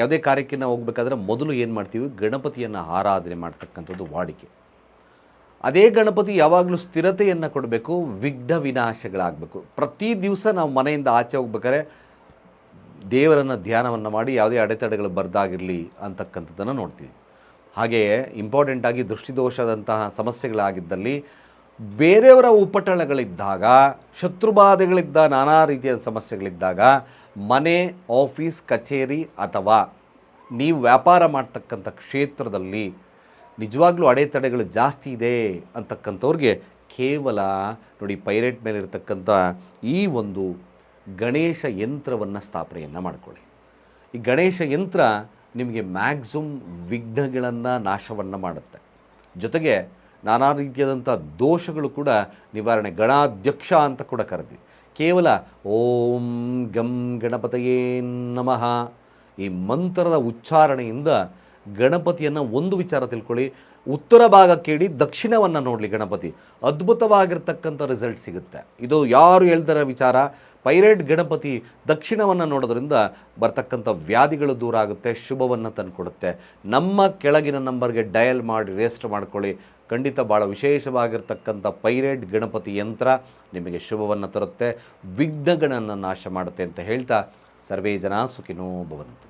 ಯಾವುದೇ ಕಾರ್ಯಕ್ಕೆ ನಾವು ಹೋಗಬೇಕಾದ್ರೆ ಮೊದಲು ಏನು ಮಾಡ್ತೀವಿ, ಗಣಪತಿಯನ್ನು ಆರಾಧನೆ ಮಾಡ್ತಕ್ಕಂಥದ್ದು ವಾಡಿಕೆ. ಅದೇ ಗಣಪತಿ ಯಾವಾಗಲೂ ಸ್ಥಿರತೆಯನ್ನು ಕೊಡಬೇಕು, ವಿಘ್ನ ವಿನಾಶಗಳಾಗಬೇಕು. ಪ್ರತಿ ದಿವಸ ನಾವು ಮನೆಯಿಂದ ಆಚೆ ಹೋಗ್ಬೇಕಾದ್ರೆ ದೇವರನ್ನು ಧ್ಯಾನವನ್ನು ಮಾಡಿ ಯಾವುದೇ ಅಡೆತಡೆಗಳು ಬರ್ದಾಗಿರಲಿ ಅಂತಕ್ಕಂಥದ್ದನ್ನು ನೋಡ್ತೀವಿ. ಹಾಗೆಯೇ ಇಂಪಾರ್ಟೆಂಟಾಗಿ ದೃಷ್ಟಿದೋಷದಂತಹ ಸಮಸ್ಯೆಗಳಾಗಿದ್ದಲ್ಲಿ, ಬೇರೆಯವರ ಉಪಟಳಗಳಿದ್ದಾಗ, ಶತ್ರುಬಾಧೆಗಳಿದ್ದ, ನಾನಾ ರೀತಿಯ ಸಮಸ್ಯೆಗಳಿದ್ದಾಗ ಮನೆ, ಆಫೀಸ್, ಕಚೇರಿ ಅಥವಾ ನೀವು ವ್ಯಾಪಾರ ಮಾಡ್ತಕ್ಕಂಥ ಕ್ಷೇತ್ರದಲ್ಲಿ ನಿಜವಾಗ್ಲೂ ಅಡೆತಡೆಗಳು ಜಾಸ್ತಿ ಇದೆ ಅಂತಕ್ಕಂಥವ್ರಿಗೆ ಕೇವಲ ನೋಡಿ, ಪೈರೇಟ್ ಮೇಲೆ ಇರತಕ್ಕಂಥ ಈ ಒಂದು ಗಣೇಶ ಯಂತ್ರವನ್ನು ಸ್ಥಾಪನೆಯನ್ನು ಮಾಡಿಕೊಳ್ಳಿ. ಈ ಗಣೇಶ ಯಂತ್ರ ನಿಮಗೆ ಮ್ಯಾಕ್ಸಿಮಮ್ ವಿಘ್ನಗಳನ್ನು ನಾಶವನ್ನು ಮಾಡುತ್ತೆ. ಜೊತೆಗೆ ನಾನಾ ರೀತಿಯಾದಂಥ ದೋಷಗಳು ಕೂಡ ನಿವಾರಣೆ. ಗಣಾಧ್ಯಕ್ಷ ಅಂತ ಕೂಡ ಕರೆದ್ವಿ. ಕೇವಲ ಓಂ ಗಂ ಗಣಪತಯೇ ನಮಃ ಈ ಮಂತ್ರದ ಉಚ್ಚಾರಣೆಯಿಂದ ಗಣಪತಿಯನ್ನು ಒಂದು ವಿಚಾರ ತಿಳ್ಕೊಳ್ಳಿ, ಉತ್ತರ ಭಾಗ ಕೇಳಿ ದಕ್ಷಿಣವನ್ನು ನೋಡಲಿ, ಗಣಪತಿ ಅದ್ಭುತವಾಗಿರ್ತಕ್ಕಂಥ ರಿಸಲ್ಟ್ ಸಿಗುತ್ತೆ. ಇದು ಯಾರು ಹೇಳ್ದಾರ ವಿಚಾರ. ಪೈರೇಟ್ ಗಣಪತಿ ದಕ್ಷಿಣವನ್ನು ನೋಡೋದ್ರಿಂದ ಬರ್ತಕ್ಕಂಥ ವ್ಯಾಧಿಗಳು ದೂರ ಆಗುತ್ತೆ, ಶುಭವನ್ನು ತಂದುಕೊಡುತ್ತೆ. ನಮ್ಮ ಕೆಳಗಿನ ನಂಬರ್ಗೆ ಡಯಲ್ ಮಾಡಿ ರಿಜಿಸ್ಟರ್ ಮಾಡ್ಕೊಳ್ಳಿ. ಖಂಡಿತ ಭಾಳ ವಿಶೇಷವಾಗಿರ್ತಕ್ಕಂಥ ಪೈರೇಟ್ ಗಣಪತಿ ಯಂತ್ರ ನಿಮಗೆ ಶುಭವನ್ನು ತರುತ್ತೆ, ವಿಘ್ನಗಳನ್ನು ನಾಶ ಮಾಡುತ್ತೆ ಅಂತ ಹೇಳ್ತಾ ಸರ್ವೇ ಜನ ಸುಖಿನೋ ಭವಂತು.